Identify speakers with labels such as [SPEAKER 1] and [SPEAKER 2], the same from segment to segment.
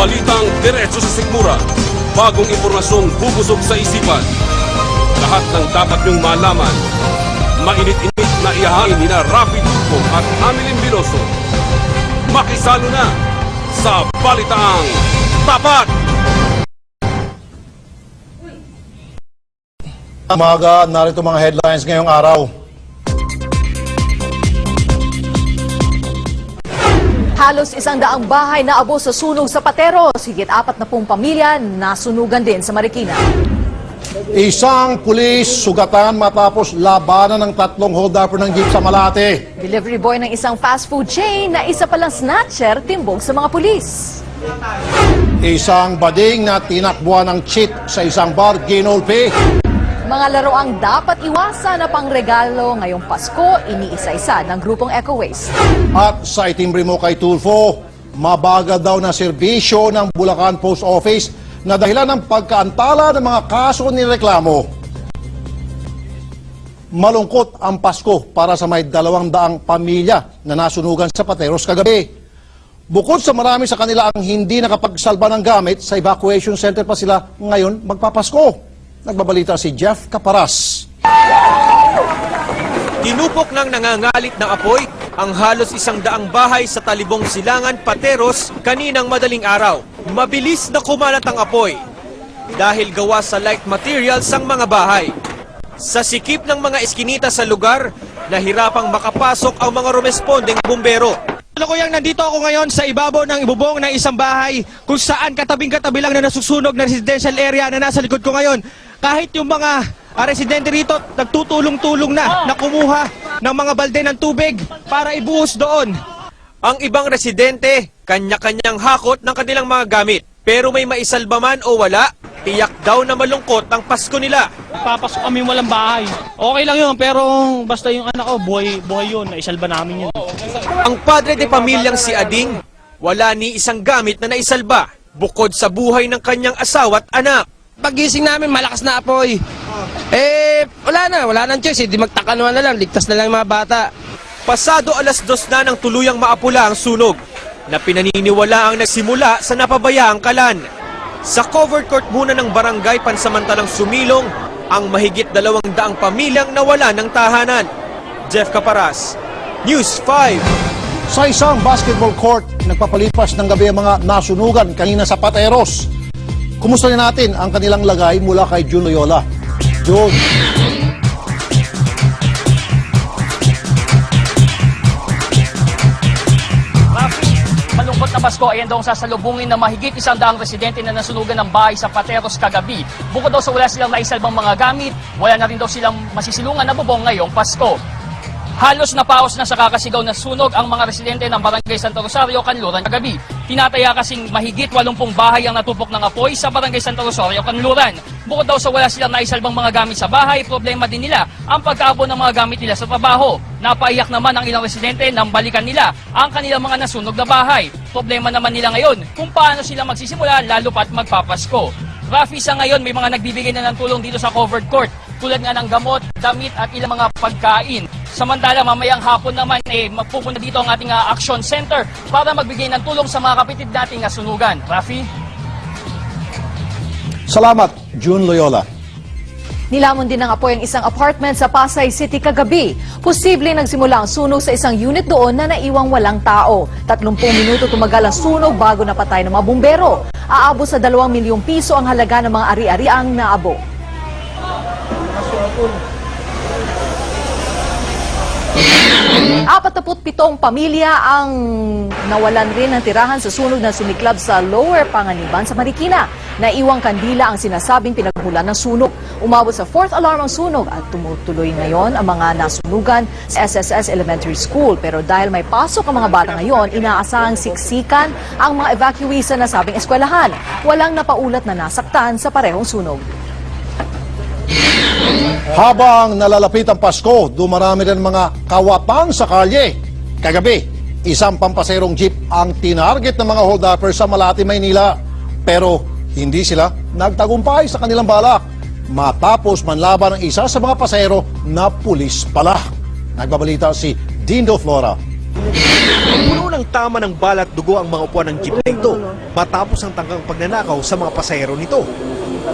[SPEAKER 1] Balitang diretso sa sikmura. Bagong impormasyong bubusog sa isipan. Lahat ng dapat niyong malaman. Mainit-init na ihahain ni na Rafi Tulfo at Amilin Biloso. Makisalo na sa Balitaang Tapat!
[SPEAKER 2] Umaga, narito mga headlines ngayong araw.
[SPEAKER 3] Halos 100 bahay na abo sa sunog sa Pateros. Higit 40 pamilya nasunugan din sa Marikina.
[SPEAKER 2] Isang pulis sugatan matapos labanan ng 3 hold-upper ng jeep sa Malate.
[SPEAKER 3] Delivery boy ng isang fast food chain na isa palang snatcher timbog sa mga pulis.
[SPEAKER 2] Isang bading na tinakbuhan ng cheat sa isang bar, ginulpi.
[SPEAKER 3] Mga laroang dapat iwasan na pangregalo ngayong Pasko, iniisa-isa ng grupong Eco Waste.
[SPEAKER 2] At sa itimbre mo kay Tulfo, mabagal daw na serbisyo ng Bulacan Post Office na dahilan ng pagkaantala ng mga kaso ni reklamo. Malungkot ang Pasko para sa may 200 pamilya na nasunugan sa Pateros kagabi. Bukod sa marami sa kanila ang hindi nakapagsalba ng gamit, sa evacuation center pa sila ngayon magpapasko. Nagbabalita si Jeff Caparas.
[SPEAKER 4] Tinupok ng nangangalit na apoy ang halos 100 bahay sa Talibong Silangan, Pateros kaninang madaling araw. Mabilis na kumalat ang apoy dahil gawa sa light materials ang mga bahay. Sa sikip ng mga eskinita sa lugar, nahirapang makapasok ang mga rumespondeng bumbero. Kalukuyang nandito ako ngayon sa ibabaw ng ibubong ng isang bahay kung saan katabing-katabi lang na nasusunog na residential area na nasa likod ko ngayon. Kahit yung mga residente rito nagtutulong-tulong na kumuha ng mga balde ng tubig para ibuhos doon. Ang ibang residente, kanya-kanyang hakot ng kanilang mga gamit. Pero may maisalba man o wala, tiyak daw na malungkot ang Pasko nila.
[SPEAKER 5] Papasok kami walang bahay. Okay lang yun, pero basta yung anak ko, buhay yun. Naisalba namin yun.
[SPEAKER 4] Ang padre de pamilyang si Ading, wala ni isang gamit na naisalba, bukod sa buhay ng kanyang asawa at anak.
[SPEAKER 6] Pagising namin, malakas na apoy. Wala nang choice. Di magtakanuan na lang, ligtas na lang yung mga bata.
[SPEAKER 4] Pasado 2:00 na nang tuluyang maapula ang sunog, na pinaniniwala ang nagsimula sa napabayaang kalan. Sa covered court muna ng barangay pansamantalang sumilong ang mahigit 200 pamilyang nawala ng tahanan. Jeff Caparas, News 5.
[SPEAKER 2] Sa isang basketball court, nagpapalipas ng gabi ang mga nasunugan kanina sa Pateros. Kumusta na natin ang kanilang lagay mula kay June Loyola. June.
[SPEAKER 5] Malungkot na Pasko, ayan daw ang sasalubungin na mahigit 100 residente na nasunugan ng bahay sa Pateros kagabi. Bukod daw sa wala silang naisalbang mga gamit, wala na rin daw silang masisilungan na bubong ngayong Pasko. Halos napaos na sa kakasigaw na sunog ang mga residente ng Barangay Santa Rosario, Kanluran kagabi. Tinataya kasing mahigit 80 bahay ang natupok ng apoy sa Barangay Santa Rosario, Kanluran. Bukod daw sa wala silang naisalbang mga gamit sa bahay, problema din nila ang pagkaabon ng mga gamit nila sa trabaho. Napaiyak naman ang ilang residente nang balikan nila ang kanilang mga nasunog na bahay. Problema naman nila ngayon kung paano sila magsisimula lalo pat magpapasko. Rafi, sa ngayon may mga nagbibigay na ng tulong dito sa covered court, tulad nga ng gamot, damit at ilang mga pagkain. Samantala, mamayang hapon naman, magpupunta dito ang ating action center para magbigay ng tulong sa mga kapitid nating nasunugan. Rafi?
[SPEAKER 2] Salamat, June Loyola.
[SPEAKER 3] Nilamon din ng apoy ang isang apartment sa Pasay City kagabi. Posible nagsimula ang sunog sa isang unit doon na naiwang walang tao. 30 minuto tumagal ang sunog bago napatay ng mga bumbero. Aabot sa 2 milyong piso ang halaga ng mga ari-ariang naabo. 47 pamilya ang nawalan rin ng tirahan sa sunog na sumiklab sa Lower Panganiban sa Marikina. Naiwang kandila ang sinasabing pinagmulan ng sunog. Umabot sa 4th alarm ang sunog at tumutuloy ngayon ang mga nasunugan sa SSS Elementary School. Pero dahil may pasok ang mga bata ngayon, inaasahang siksikan ang mga evacuees sa nasabing eskwelahan. Walang napaulat na nasaktan sa parehong sunog.
[SPEAKER 2] Habang nalalapit ang Pasko, dumarami rin mga kawapang sa kalye. Kagabi, isang pampaserong jeep ang tinarget ng mga hold-upper sa Malate, Maynila. Pero hindi sila nagtagumpay sa kanilang balak. Matapos manlaban ang isa sa mga pasero na pulis pala. Nagbabalita si Dindo Flora.
[SPEAKER 4] Puno ng Tamang-tama ng balat dugo ang mga upuan ng jeep na ito matapos ang tangkang pagnanakaw sa mga pasahero nito.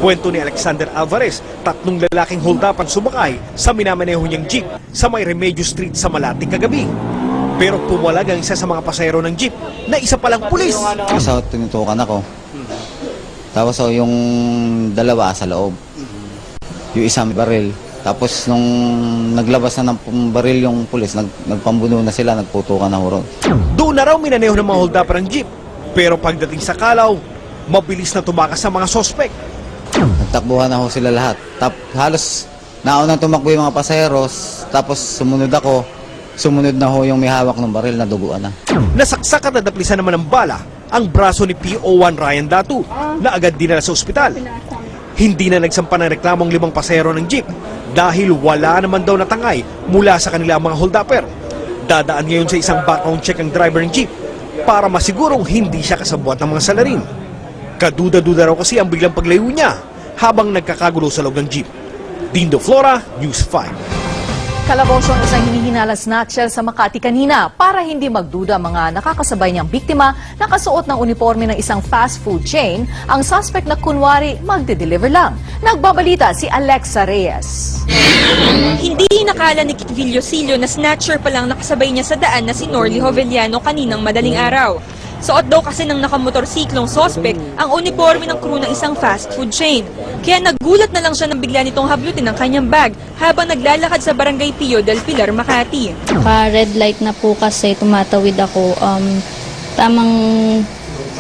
[SPEAKER 4] Kwento ni Alexander Alvarez, 3 lalaking hold-up ang sumakay sa minamaneho niyang jeep sa may Remedios Street sa Malate kagabi. Pero pumalag ang isa sa mga pasahero ng jeep na isa palang pulis.
[SPEAKER 7] Isa tinutukan ako. Tapos yung dalawa sa loob. Yung isang baril. Tapos nung naglabas na ng baril yung pulis, nagpambuno na sila, nagputukan na hurot.
[SPEAKER 4] Doon na raw minaneho ng mga hold-up ng jeep. Pero pagdating sa Kalaw, mabilis na tumakas sa mga sospek.
[SPEAKER 7] Nagtakbuhan na ho sila lahat. Halos naunang tumakbo yung mga pasaheros, tapos sumunod ako. Sumunod na ho yung may hawak ng baril na duguan na.
[SPEAKER 4] Nasaksak at nadaplisan naman ng bala ang braso ni PO1 Ryan Datu na agad dinala sa ospital. Hindi na nagsampa ng reklamong 5 pasahero ng jeep dahil wala naman daw natangay mula sa kanila mga hold-upper. Dadaan ngayon sa isang background check ang driver ng jeep para masigurong hindi siya kasabwat ng mga salarin. Kaduda-duda raw kasi ang biglang paglayo niya habang nagkakagulo sa loob ng jeep. Dindo Flora, News 5.
[SPEAKER 3] Kalaboso ang isang hinihinala snatcher sa Makati kanina para hindi magduda mga nakakasabay niyang biktima na kasuot ng uniforme ng isang fast food chain, ang suspect na kunwari magde-deliver lang. Nagbabalita si Alexa Reyes.
[SPEAKER 8] Hindi nakala ni Kit Villosillo na snatcher pa lang nakasabay niya sa daan na si Norly Hoveliano kaninang madaling araw. Suot daw kasi ng nakamotorsiklong sospek ang uniforme ng crew ng isang fast food chain. Kaya nagulat na lang siya nang bigla nitong hablutin ang kanyang bag habang naglalakad sa Barangay Pio del Pilar, Makati.
[SPEAKER 9] Red light na po kasi tumatawid ako.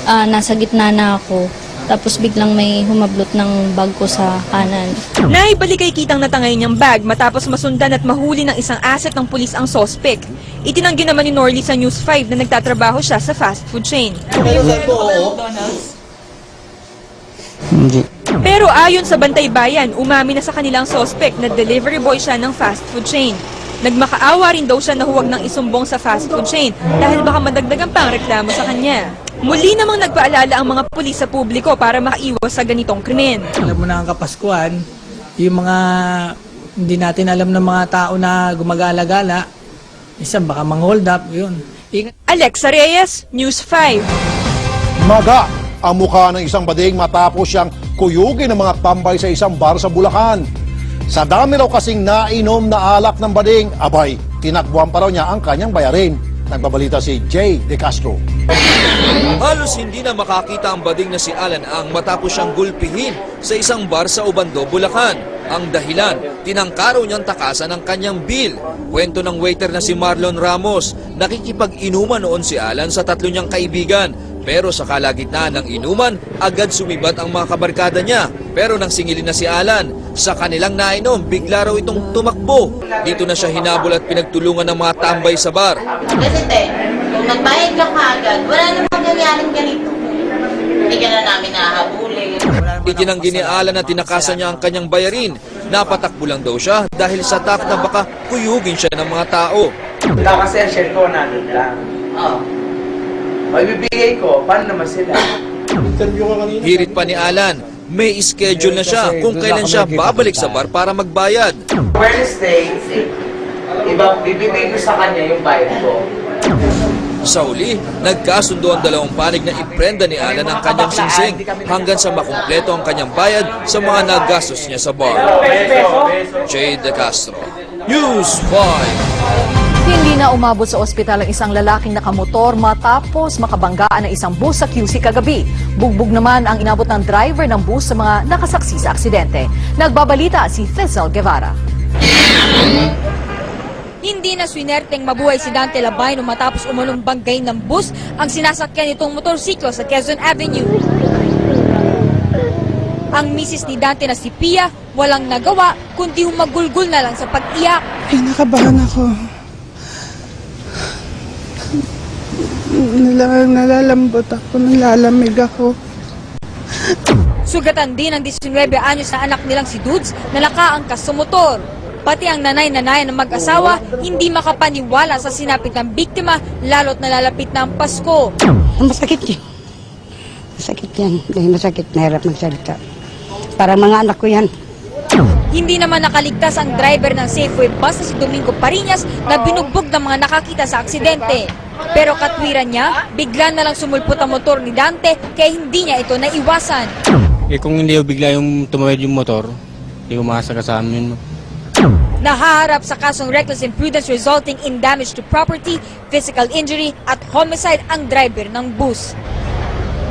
[SPEAKER 9] Nasa gitna na ako. Tapos biglang may humablot ng bag ko sa kanan.
[SPEAKER 8] Naibalik kay kitang natangay niyang bag matapos masundan at mahuli ng isang asset ng pulis ang sospek. Itinanggi naman ni Norly sa News 5 na nagtatrabaho siya sa fast food chain. Pero ayon sa Bantay Bayan, umami na sa kanilang sospek na delivery boy siya ng fast food chain. Nagmakaawa rin daw siya na huwag nang isumbong sa fast food chain dahil baka madagdagan pa ang reklamo sa kanya. Muli namang nagpaalala ang mga pulis sa publiko para makaiwas sa ganitong krimen.
[SPEAKER 10] Alam mo na ang Kapaskuhan, yung mga hindi natin alam ng mga tao na gumagala-gala, isa baka mang-hold up, yun.
[SPEAKER 8] Alexa Reyes, News 5.
[SPEAKER 2] Maga ang mukha ng isang bading matapos siyang kuyugin ng mga tambay sa isang bar sa Bulacan. Sa dami raw kasing nainom na alak ng bading, abay, tinakbuhan pa raw niya ang kanyang bayarin. Nagbabalita si Jay De Castro.
[SPEAKER 11] Halos hindi na makakita ang bading na si Alan Ang matapos siyang gulpihin sa isang bar sa Obando, Bulacan. Ang dahilan, tinangkaraw niyang takasan ang kanyang bill. Kwento ng waiter na si Marlon Ramos, nakikipag-inuman noon si Alan sa 3 niyang kaibigan. Pero sa kalagitnaan ng inuman, agad sumibat ang mga kabarkada niya. Pero nang singilin na si Alan, sa kanilang nainom, bigla raw itong tumakbo. Dito na siya hinabol at pinagtulungan ng mga tambay sa bar.
[SPEAKER 12] Kasi kung nagbayad ka agad, wala namang nangyaring ganito. Hindi ka na namin nahabulin.
[SPEAKER 11] Itinanggi ni Alan na tinakasan niya ang kanyang bayarin. Napatakbo lang daw siya dahil sa takot na baka kuyugin siya ng mga tao.
[SPEAKER 13] Kasi ang share ko nandun lang.
[SPEAKER 12] Oo.
[SPEAKER 13] Magbibigay ko, paano naman sila?
[SPEAKER 11] Hirit pa ni Alan, may schedule na siya kung kailan siya babalik sa bar para magbayad.
[SPEAKER 13] Wednesday, bibigay ko sa kanya yung bayad ko.
[SPEAKER 11] Sa uli, nagkasundo ang dalawang panig na iprenda ni Alan ang kanyang singsing hanggang sa makumpleto ang kanyang bayad sa mga nagastos niya sa bar. Jay De Castro, News 5.
[SPEAKER 3] Hindi na umabot sa ospital ang isang lalaking nakamotor matapos makabanggaan ng isang bus sa QC kagabi. Bugbog naman ang inabot ng driver ng bus sa mga nakasaksi sa aksidente. Nagbabalita si Fizzle Guevara.
[SPEAKER 8] Hindi na swinerteng mabuhay si Dante Labay nung matapos umunong banggay ng bus ang sinasakyan nitong motorsiklo sa Quezon Avenue. Ang misis ni Dante na si Pia walang nagawa kundi humagulgul na lang sa pag-iyak.
[SPEAKER 14] Ay, nakabahan ako. Nalalambot ako, nalalamig ako.
[SPEAKER 8] Sugatan din ang 19 anyos na anak nilang si Dudes na nakaangkas sa motor. Pati ang nanay-nanay ng mag-asawa hindi makapaniwala sa sinapit ng biktima lalo't nalalapit na ang Pasko.
[SPEAKER 14] Masakit yun. Masakit yan. Dahil masakit, nahirap magsalita. Para mga anak ko yan.
[SPEAKER 8] Hindi naman nakaligtas ang driver ng Safeway bus na si Domingo Parinas na binugbog ng mga nakakita sa aksidente. Pero katwiran niya, bigla na lang sumulpot ang motor ni Dante kaya hindi niya ito naiwasan.
[SPEAKER 6] Kung hindi bigla yung tumawid yung motor, hindi umasa ka sa amin.
[SPEAKER 8] Nahaharap sa kasong reckless imprudence resulting in damage to property, physical injury at homicide ang driver ng bus.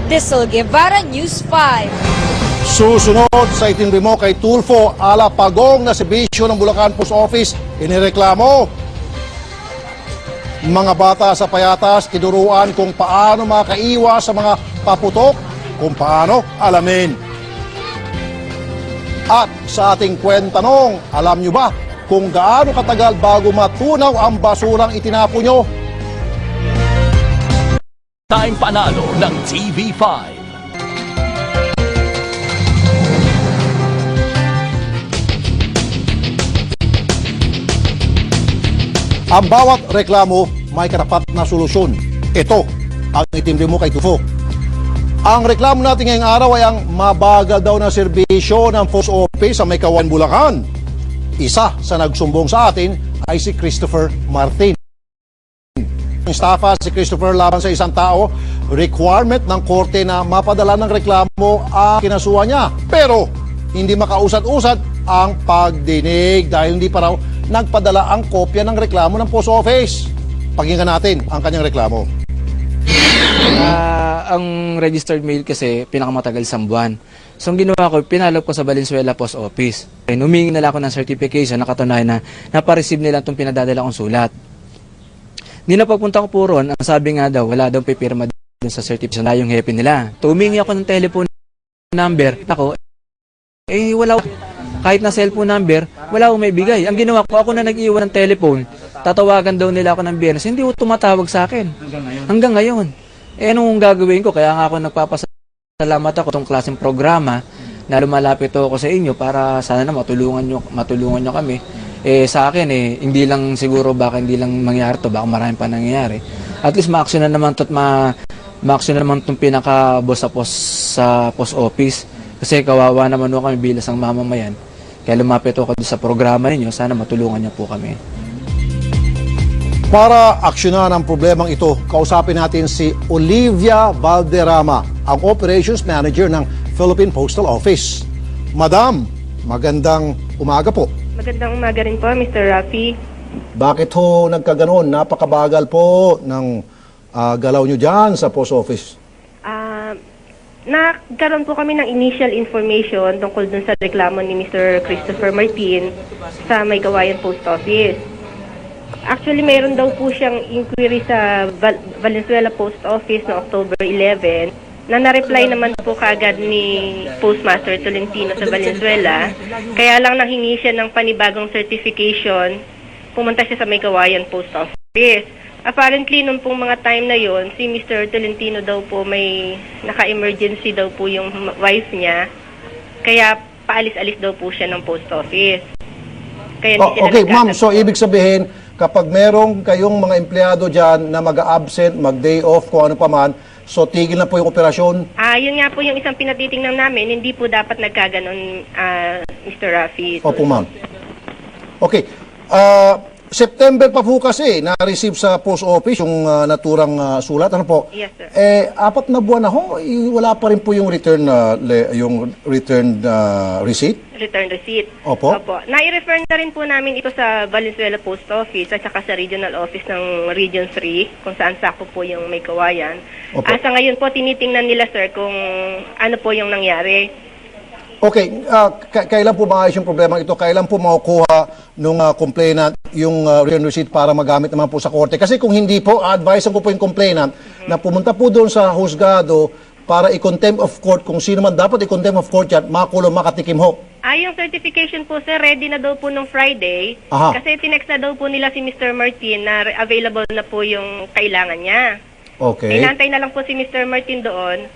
[SPEAKER 8] Dissel Guevara, News 5.
[SPEAKER 2] Susunod sa itinri mo kay Tulfo, ala pagong na serbisyo ng Bulacan Post Office, inireklamo. Mga bata sa payatas, tinuruan kung paano makaiwas sa mga paputok, kung paano alamin. At sa ating kwentanong, alam nyo ba kung gaano katagal bago matunaw ang basurang itinapo nyo?
[SPEAKER 15] Time panalo ng TV5.
[SPEAKER 2] Ang bawat reklamo may karapat na solusyon. Ito ang itimbre mo kay Tufo. Ang reklamo natin ngayong araw ay ang mabagal daw na serbisyo ng post office sa Maykawan, Bulacan. Isa sa nagsumbong sa atin ay si Christopher Martin. Ang staffa si Christopher laban sa isang tao, requirement ng korte na mapadala ng reklamo ang kinasuhan niya. Pero hindi makausad-usad ang pagdinig dahil hindi pa raw nagpadala ang kopya ng reklamo ng post office. Pakinggan natin ang kanyang reklamo.
[SPEAKER 16] Ang registered mail kasi pinakamatagal sa buwan. So ang ginawa ko, pinalop ko sa Valenzuela Post Office. Humingi nila ako ng certification na katunayan na napareceive nila itong pinadadala kong sulat. Hindi na pagpunta ko po ron, ang sabi nga daw, wala daw pipirma dun sa certification na yung hepe nila. Humingi ako ng telephone number. Ako, wala. Kahit na cellphone number, wala akong may bigay. Ang ginawa ko, ako na nag-iwan ng telephone, tatawagan daw nila ako ng Biyernes, hindi ko tumatawag sa akin. Hanggang ngayon. Anong gagawin ko? Kaya nga ako nagpapasalamat ako itong klaseng programa na lumalapit ako sa inyo para sana na matulungan nyo kami. Sa akin, hindi lang siguro baka hindi lang mangyari to, baka marami pa nangyayari. At least ma-action na naman ma-action na naman itong pinaka-boss sa post office. Kasi kawawa naman kami bilang ang mamamayan. Kaya lumapit ako sa programa ninyo, sana matulungan niyo po kami.
[SPEAKER 2] Para aksyonan ang problemang ito, kausapin natin si Olivia Valderrama, ang Operations Manager ng Philippine Postal Office. Madam, magandang umaga po.
[SPEAKER 17] Magandang umaga rin po, Mr. Rafi.
[SPEAKER 2] Bakit ho nagkaganon? Napakabagal po ng galaw nyo dyan sa post office.
[SPEAKER 17] Nagkaroon po kami ng initial information tungkol dun sa reklamo ni Mr. Christopher Martin sa Maykawayan Post Office. Actually, mayroon daw po siyang inquiry sa Valenzuela Post Office noong October 11 na na-reply naman po kaagad ni Postmaster Tolentino sa Valenzuela. Kaya lang nahingi siya ng panibagong certification, pumunta siya sa Maykawayan Post Office. Apparently, nung pong mga time na yon, si Mr. Tolentino daw po may naka-emergency daw po yung wife niya. Kaya paalis-alis daw po siya ng post office. Kaya
[SPEAKER 2] okay, ma'am. So, ibig sabihin, kapag merong kayong mga empleyado dyan na mag-absent, mag-day off, kung ano pa man, so tigil na po yung operasyon?
[SPEAKER 17] Yun nga po yung isang pinatitingnan namin. Hindi po dapat nagkaganon, Mr. Rafi.
[SPEAKER 2] Opo, ma'am. Okay. September pa po kasi na-receive sa post office yung naturang sulat. Ano po?
[SPEAKER 17] Yes, sir.
[SPEAKER 2] 4 na buwan na ho, wala pa rin po yung return receipt?
[SPEAKER 17] Return receipt.
[SPEAKER 2] Opo.
[SPEAKER 17] Opo. Nai-refer na rin po namin ito sa Valenzuela Post Office at saka sa Regional Office ng Region 3 kung saan sakop po yung Maykawayan. Sa ngayon po, tinitingnan nila, sir, kung ano po yung nangyari.
[SPEAKER 2] Okay, kailan po maayos yung problema ito? Kailan po makukuha nung complainant yung return receipt para magamit naman po sa korte? Kasi kung hindi po, advise ko po yung complainant na pumunta po doon sa husgado para i-contempt of court kung sino man dapat i-contempt of court yan, makulong, makatikim ho.
[SPEAKER 17] Yung certification po, sir, ready na daw po nung Friday.
[SPEAKER 2] Aha.
[SPEAKER 17] Kasi tinext na daw po nila si Mr. Martin na available na po yung kailangan niya.
[SPEAKER 2] Okay.
[SPEAKER 17] Inantay na lang po si Mr. Martin doon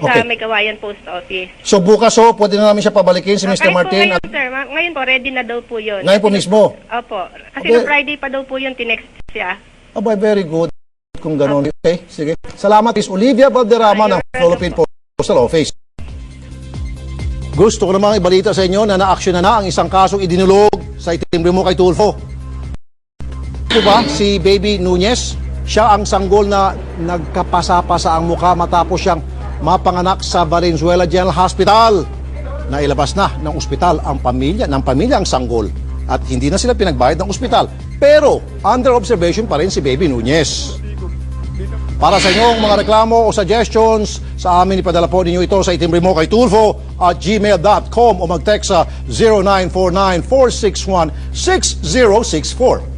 [SPEAKER 17] sa Maykawayan Post Office.
[SPEAKER 2] So bukas ho, pwede na namin siya pabalikin si Mr. Martin?
[SPEAKER 17] Ngayon, sir. Ngayon po, ready na daw po yun.
[SPEAKER 2] Ngayon po mismo?
[SPEAKER 17] Opo. Kasi no Friday pa daw po yun, tinext siya.
[SPEAKER 2] Abay, very good. Kung gano'n. Okay, sige. Salamat, Miss Olivia Valderrama ng Philippine Postal Office. Gusto ko namang ibalita sa inyo na na-action na ang isang kasong idinulog sa itimbre mo kay Tulfo. Ito ba si Baby Nunez? Siya ang sanggol na nagkapasa-pasa ang mukha matapos siyang mapanganak sa Valenzuela General Hospital. Nailabas na ng ospital ang pamilya ang sanggol at hindi na sila pinagbayad ng ospital. Pero under observation pa rin si Baby Nunez. Para sa inyong mga reklamo o suggestions, sa amin ipadala po ninyo ito sa itimbre mo kay tulfo@gmail.com o mag-text sa 0949-461-6064.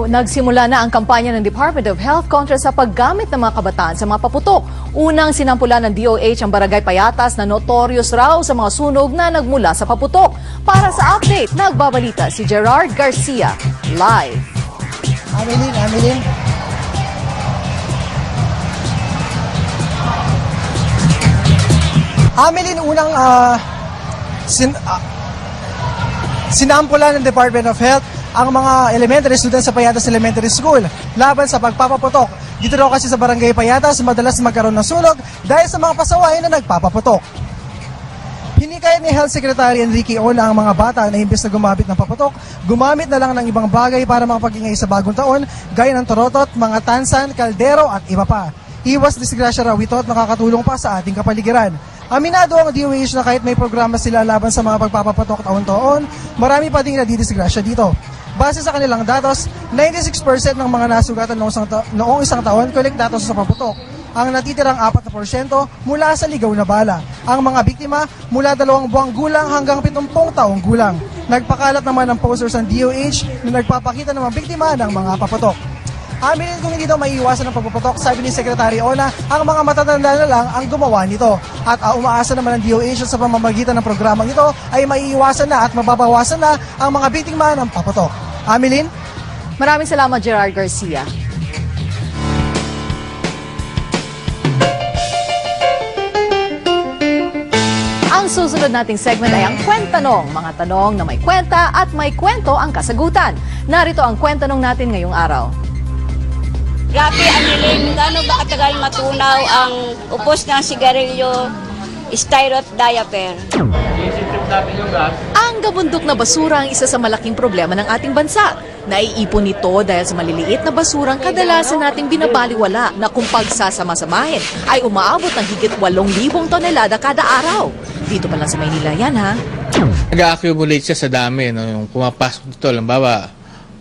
[SPEAKER 3] Nagsimula na ang kampanya ng Department of Health kontra sa paggamit ng mga kabataan sa mga paputok. Unang sinampulan ng DOH ang Barangay Payatas na notorious raw sa mga sunog na nagmula sa paputok. Para sa update, nagbabalita si Gerard Garcia. Live.
[SPEAKER 18] Amelin. Amelin, unang sinampulan ng Department of Health ang mga elementary students sa Payatas Elementary School laban sa pagpapaputok. Dito raw kasi sa Barangay Payatas, madalas magkaroon ng sunog dahil sa mga pasaway na nagpapaputok. Hinikayat ni Health Secretary Enrique Ona ang mga bata na imbes na gumamit ng paputok, gumamit na lang ng ibang bagay para makapag-ingay sa bagong taon, gaya ng torotot, mga tansan, kaldero at iba pa. Iwas disgrasya raw ito at nakakatulong pa sa ating kapaligiran. Aminado ang DOH na kahit may programa sila laban sa mga pagpapaputok taon-taon, marami pa ding nadidisgrasya dito. Base sa kanilang datos, 96% ng mga nasugatan noong isang taon kolektados sa paputok. Ang natitirang 4% mula sa ligaw na bala. Ang mga biktima mula 2 buwang gulang hanggang 70 taong gulang. Nagpakalat naman ng posters ng DOH na nagpapakita ng mga biktima ng mga paputok. Aminin kung hindi daw maiiwasan ng pagpaputok, sabi ni Secretary Ona, ang mga matatanda na lang ang gumawa nito. At umaasa naman ng DOH sa pamamagitan ng programang ito ay maiiwasan na at mababawasan na ang mga biktima ng paputok. Amelin?
[SPEAKER 3] Maraming salamat, Gerard Garcia. Ang susunod nating segment ay ang Kwentanong. Mga tanong na may kwenta at may kwento ang kasagutan. Narito ang Kwentanong natin ngayong araw.
[SPEAKER 19] Grabe, Amelin, gaano ba katagal matunaw ang upos ng sigarilyo, styrot diaper?
[SPEAKER 3] Ang gabundok na basura ang isa sa malaking problema ng ating bansa. Naiipon nito dahil sa maliliit na basurang kadalasan nating binabaliwala na kung pagsasama-samahin ay umaabot ng higit 8,000 tonelada kada araw. Dito pa lang sa Maynila yan, ha?
[SPEAKER 20] Nag-accumulate siya sa dami. No? Yung pumapasok dito, lambawa,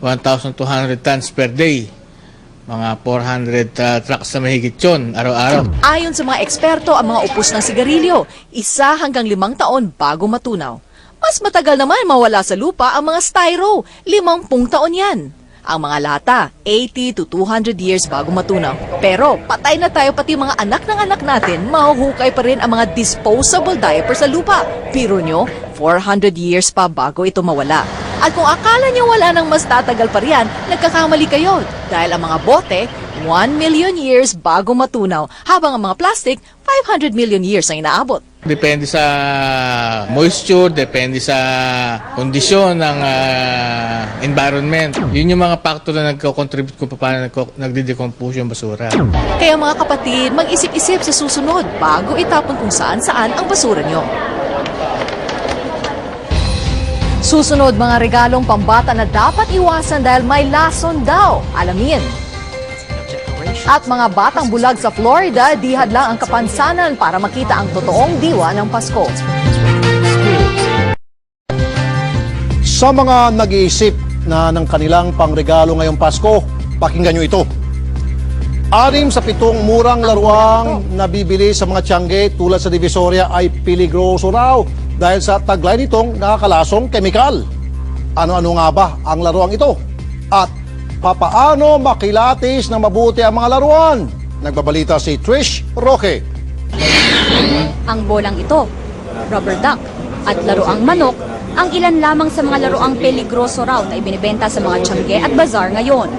[SPEAKER 20] 1,200 tons per day. Mga 400 trucks na mahigit yun, araw-araw.
[SPEAKER 3] Ayon sa mga eksperto, ang mga upos ng sigarilyo, 1 hanggang 5 taon bago matunaw. Mas matagal naman mawala sa lupa ang mga styro, 50 taon yan. Ang mga lata, 80 to 200 years bago matunaw. Pero patay na tayo pati mga anak ng anak natin, mahuhukay pa rin ang mga disposable diaper sa lupa. Biro nyo, 400 years pa bago ito mawala. At kung akala nyo wala nang mas tatagal pa riyan, nagkakamali kayo. Dahil ang mga bote, 1 million years bago matunaw, habang ang mga plastic, 500 million years ang inaabot.
[SPEAKER 20] Depende sa moisture, depende sa kondisyon ng environment. Yun yung mga factor na nagko-contribute kung paano nagde-decompose yung basura.
[SPEAKER 3] Kaya mga kapatid, mag-isip-isip sa susunod bago itapon kung saan-saan ang basura nyo. Susunod, mga regalong pambata na dapat iwasan dahil may lason daw. Alamin. At mga batang bulag sa Florida, di hadlang ang kapansanan para makita ang totoong diwa ng Pasko.
[SPEAKER 2] Sa mga nag-iisip na ng kanilang pangregalo ngayong Pasko, pakinggan nyo ito. 6 sa 7 murang laruang nabibili sa mga tiyangge tulad sa Divisoria ay peligroso raw dahil sa taglay nitong nakakalasong kemikal. Ano-ano nga ba ang laruang ito? At papaano makilatis na mabuti ang mga laruan? Nagbabalita si Trish Roque.
[SPEAKER 21] Ang bolang ito, rubber duck, at laruang manok, ang ilan lamang sa mga laruang peligroso raw na ibinibenta sa mga tiyangge at bazar ngayon.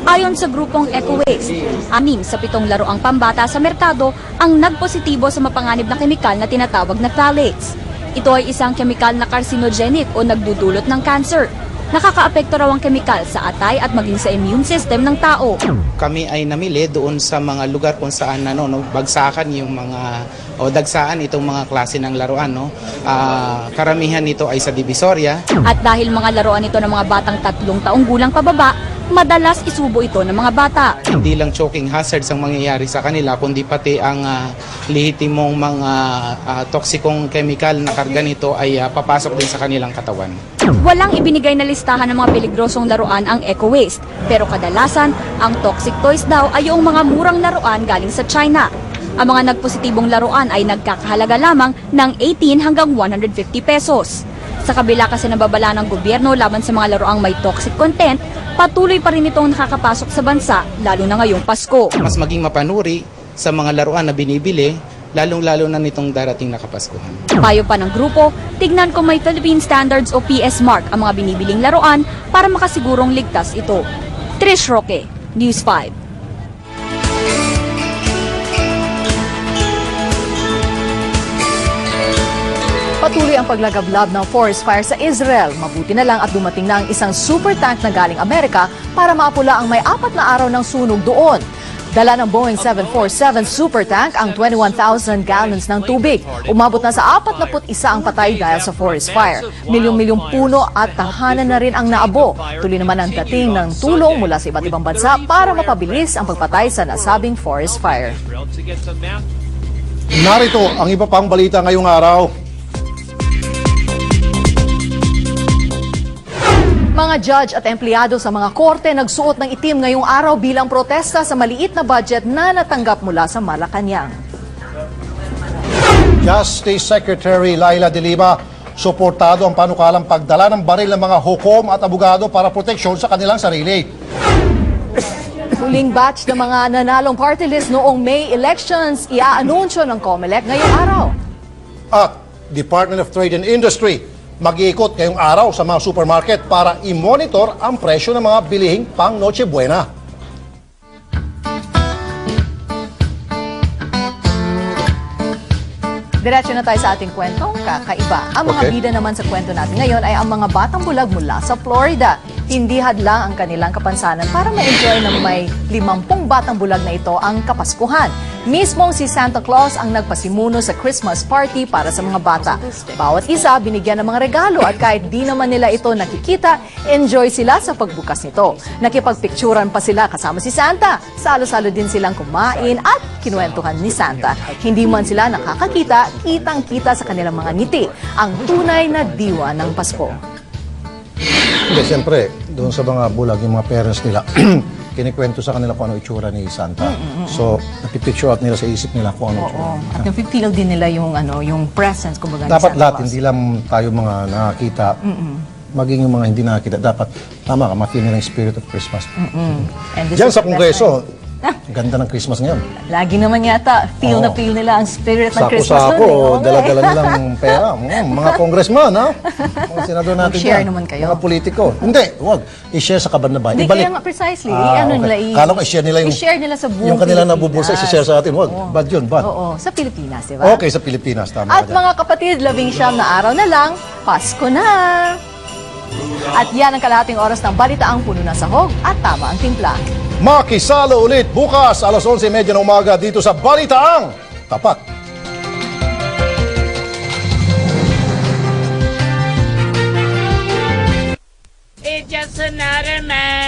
[SPEAKER 21] Ayon sa grupong EcoWaste, 6 sa 7 laruang pambata sa merkado ang nagpositibo sa mapanganib na kemikal na tinatawag na phthalates. Ito ay isang kemikal na carcinogenic o nagdudulot ng cancer. Nakakaapekto raw ang kemikal sa atay at maging sa immune system ng tao.
[SPEAKER 22] Kami ay namili doon sa mga lugar kung saan bagsakan yung mga o dagsaan itong mga klase ng laruan. Karamihan nito ay sa Divisoria.
[SPEAKER 21] At dahil mga laruan ito ng mga batang 3 taong gulang pababa, madalas isubo ito ng mga bata.
[SPEAKER 22] Hindi lang choking hazards ang mangyayari sa kanila, kundi pati ang lehitimong mga toksikong chemical na karga nito ay papasok din sa kanilang katawan.
[SPEAKER 21] Walang ibinigay na listahan ng mga peligrosong laruan ang eco-waste, pero kadalasan, ang toxic toys daw ay yung mga murang laruan galing sa China. Ang mga nagpositibong laruan ay nagkakahalaga lamang ng 18 hanggang 150 pesos. Sa kabila kasi nababala ng gobyerno laban sa mga laruang may toxic content, patuloy pa rin itong nakakapasok sa bansa, lalo na ngayong Pasko.
[SPEAKER 22] Mas maging mapanuri sa mga laruan na binibili, lalong-lalo na nitong darating na Kapaskuhan.
[SPEAKER 21] Payo pa ng grupo, tignan kung may Philippine Standards o PS Mark ang mga binibiling laruan para makasigurong ligtas ito. Trish Roque, News 5.
[SPEAKER 3] Patuloy ang paglagablab ng forest fire sa Israel. Mabuti na lang at dumating na ang isang super tank na galing Amerika para maapula ang may 4 na araw ng sunog doon. Dala ng Boeing 747 super tank ang 21,000 gallons ng tubig. Umabot na sa 41 ang patay dahil sa forest fire. Milyong-milyong puno at tahanan na rin ang naabo. Tuloy naman ang dating ng tulong mula sa iba't ibang bansa para mapabilis ang pagpatay sa nasabing forest fire.
[SPEAKER 2] Narito ang iba pang balita ngayong araw.
[SPEAKER 3] Mga judge at empleyado sa mga korte nagsuot ng itim ngayong araw bilang protesta sa maliit na budget na natanggap mula sa Malacanang.
[SPEAKER 2] Justice Secretary Laila De Lima, suportado ang panukalang pagdala ng baril ng mga hukom at abogado para proteksyon sa kanilang sarili.
[SPEAKER 3] Huling batch ng mga nanalong party list noong May elections, iaanunsyo ng COMELEC ngayong araw.
[SPEAKER 2] At Department of Trade and Industry, mag-iikot ngayong araw sa mga supermarket para i-monitor ang presyo ng mga bilihing pang Noche Buena.
[SPEAKER 3] Diretso na tayo sa ating kwentong kakaiba. Ang mga bida naman sa kwento natin ngayon ay ang mga batang bulag mula sa Florida. Hindi hadlang ang kanilang kapansanan para ma-enjoy ng may 50 batang bulag na ito ang Kapaskuhan. Mismong si Santa Claus ang nagpasimuno sa Christmas party para sa mga bata. Bawat isa binigyan ng mga regalo at kahit di naman nila ito nakikita, enjoy sila sa pagbukas nito. Nakipagpicturan pa sila kasama si Santa. Salo-salo din silang kumain at kinuwentuhan ni Santa. Hindi man sila nakakakita, kitang-kita sa kanilang mga ngiti ang tunay na diwa ng Pasko.
[SPEAKER 2] Hindi, siyempre, doon sa mga bulag, yung mga parents nila, kinikwento sa kanila kung ano itsura ni Santa. So, napipicture out nila sa isip nila kung ano itsura.
[SPEAKER 3] At yung feel din nila yung presence, kumbaga, ni
[SPEAKER 2] Dapat
[SPEAKER 3] Santa
[SPEAKER 2] lahat,
[SPEAKER 3] Claus.
[SPEAKER 2] hindi lang tayo mga nakakita, maging yung mga hindi nakakita. Dapat, tama ka, ma-feel nila yung spirit of Christmas.
[SPEAKER 3] And this
[SPEAKER 2] Diyan
[SPEAKER 3] is
[SPEAKER 2] sa
[SPEAKER 3] the best
[SPEAKER 2] Kongreso, ganda ng Christmas ngayon.
[SPEAKER 3] Lagi naman yata, feel na feel nila ang spirit ng Christmas
[SPEAKER 2] Sako-sako,
[SPEAKER 3] doon.
[SPEAKER 2] dala-dala nilang pera. Mga congressman, ha? Mga senador natin
[SPEAKER 3] Mag-share
[SPEAKER 2] dyan.
[SPEAKER 3] naman kayo.
[SPEAKER 2] Mga politiko. Hindi, huwag. I-share sa kaban na bayan.
[SPEAKER 3] Hindi, kaya nga precisely. Ano nila,
[SPEAKER 2] Kala ko i-share nila
[SPEAKER 3] i-share nila sa buong
[SPEAKER 2] yung kanilang
[SPEAKER 3] Pilipinas.
[SPEAKER 2] nabubulsa, i-share sa atin. Huwag. Bad yun, bad.
[SPEAKER 3] Oo, sa Pilipinas, di ba?
[SPEAKER 2] Okay, sa Pilipinas. Tama
[SPEAKER 3] At
[SPEAKER 2] ka dyan.
[SPEAKER 3] mga kapatid, 19 na araw na lang, Pasko na! At yan ang kalahating oras ng balitaang puno ng sahog at tama ang timpla.
[SPEAKER 2] Makisalo ulit bukas alas 11:30 ng umaga dito sa Balitaang Tapat.
[SPEAKER 1] It's just another man.